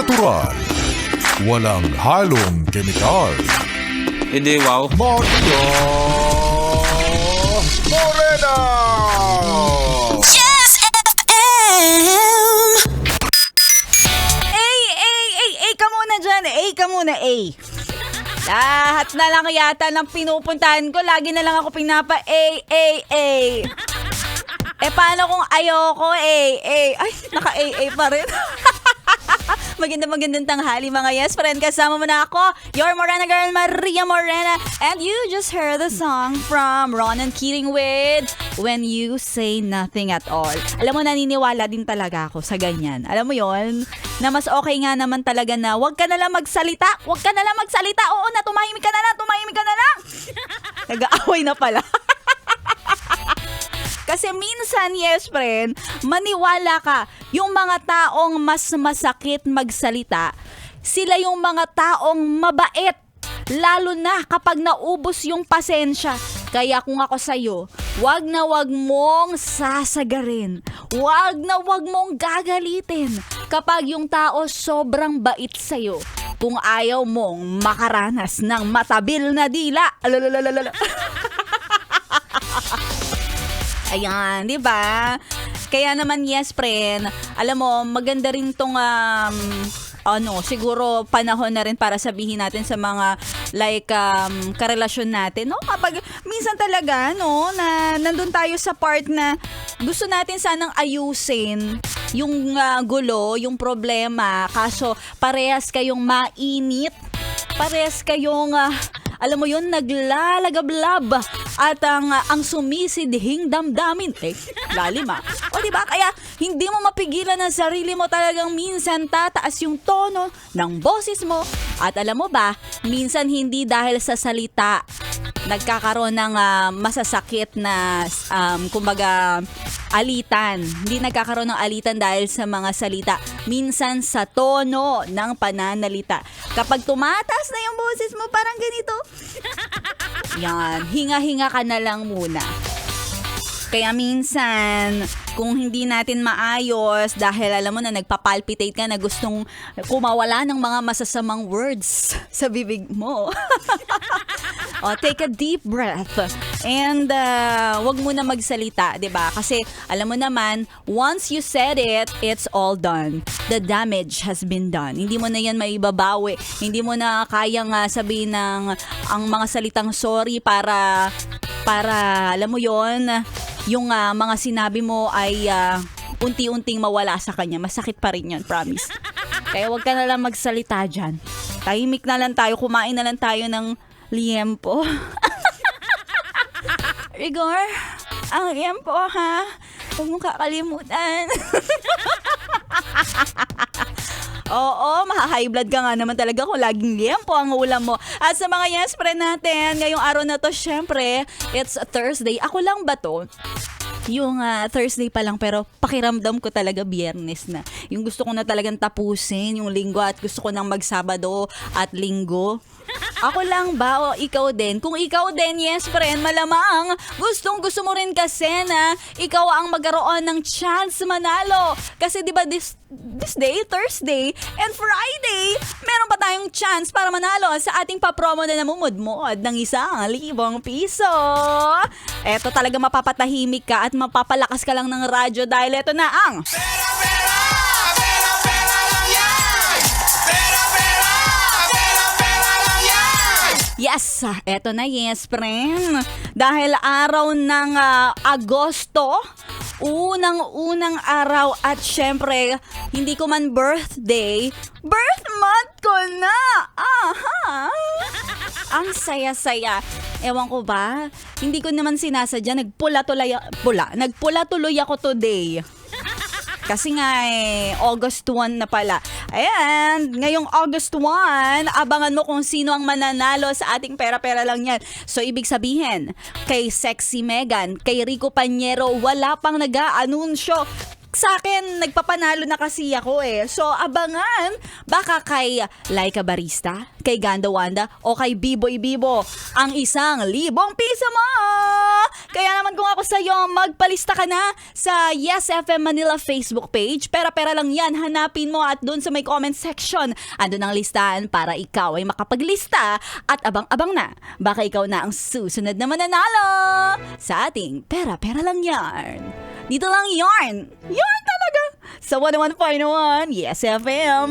natural, walang halong kemikal. Hindi, wow. Maria Morena! Yes FM! Ka muna dyan. Ka muna, Lahat na lang yata ng pinupuntahan ko. Lagi na lang ako paano kung ayoko, Ay, naka-AA pa rin. Magandang tanghali mga yes friend. Kasama mo na ako, your Morena girl, Maria Morena. And you just heard the song from Ronan Keating with When You Say Nothing at All. Alam mo, naniniwala din talaga ako sa ganyan. Alam mo yon, na mas okay nga naman talaga na wag ka na lang magsalita. Oo na, tumahimik ka na lang. Nag-aaway na pala. Kasi minsan, yes friend, maniwala ka, yung mga taong mas masakit magsalita, sila yung mga taong mabait. Lalo na kapag naubos yung pasensya. Kaya kung ako sa'yo, wag na wag mong sasagarin. Wag na wag mong gagalitin kapag yung tao sobrang bait sa'yo. Kung ayaw mong makaranas ng matabil na dila. Ayan, di ba? Kaya naman, yes, friend, alam mo, maganda rin tong, siguro panahon na rin para sabihin natin sa mga, karelasyon natin, no? Kapag, minsan talaga, no, na nandun tayo sa part na gusto natin sanang ayusin yung gulo, yung problema, kaso parehas kayong mainit, parehas kayong, alam mo yun, naglalagablab at ang sumisidhing damdamin. Lalim O diba? Kaya hindi mo mapigilan ang sarili mo, talagang minsan tataas yung tono ng boses mo. At alam mo ba, minsan hindi dahil sa salita nagkakaroon ng masasakit na kumbaga alitan. Hindi nagkakaroon ng alitan dahil sa mga salita. Minsan sa tono ng pananalita. Kapag tumataas na yung boses mo, parang ganito. Yan, hinga-hinga ka na lang muna. Kaya minsan, kung hindi natin maayos, dahil alam mo na nagpapalpitate ka na gustong kumawala ng mga masasamang words sa bibig mo. Take a deep breath. And wag mo na magsalita, 'di ba? Kasi alam mo naman, once you said it, it's all done. The damage has been done. Hindi mo na 'yan maibabawi. Hindi mo na kayang sabihin ng ang mga salitang sorry para alam mo 'yon, yung mga sinabi mo ay unti-unting mawala sa kanya. Masakit pa rin 'yon, promise. Kaya wag ka na lang magsalita dyan. Tahimik na lang tayo, kumain na lang tayo ng liempo. Rigor, ang liempo ha. Huwag mong kakalimutan. Oo, maha-high blood ka nga naman talaga kung laging liempo ang ulam mo. At sa mga yes friend natin, ngayong araw na to, syempre, it's Thursday. Ako lang ba to? Yung Thursday pa lang, pero pakiramdam ko talaga Biyernes na. Yung gusto ko na talagang tapusin yung linggo at gusto ko nang magsabado at linggo. Ako lang ba o ikaw din? Kung ikaw din, yes friend, malamang gusto mo rin kasi na ikaw ang magkaroon ng chance manalo. Kasi diba this day, Thursday and Friday, meron pa tayong chance para manalo sa ating papromo na namumudmod ng 1,000 piso. Eto talaga, mapapatahimik ka at mapapalakas ka lang ng radyo dahil eto na ang yes, eto na yes, friend. Dahil araw ng Agosto, unang-unang araw at syempre, hindi ko man birthday, birth month ko na! Aha! Ang saya-saya. Ewan ko ba, hindi ko naman sinasadya, nagpula tuloy ako today. Kasi nga August 1 na pala. Ayan, ngayong August 1, abangan mo kung sino ang mananalo sa ating pera-pera lang yan. So, ibig sabihin, kay Sexy Megan, kay Rico Pañero, wala pang nag-aanunsyo. sa akin, nagpapanalo na kasi ako eh. So, abangan, baka kay Laika Barista, kay Ganda Wanda, o kay Biboy Bibo, ang 1,000 piso mo! Kaya naman kung ako sa'yo, magpalista ka na sa Yes FM Manila Facebook page. Pera-pera lang yan, hanapin mo at doon sa may comment section, andun ang listahan para ikaw ay makapaglista at abang-abang na. Baka ikaw na ang susunod na mananalo sa ating Pera-pera lang yarn. Dito lang yarn. Yarn talaga. Sa 101.1 Yes FM.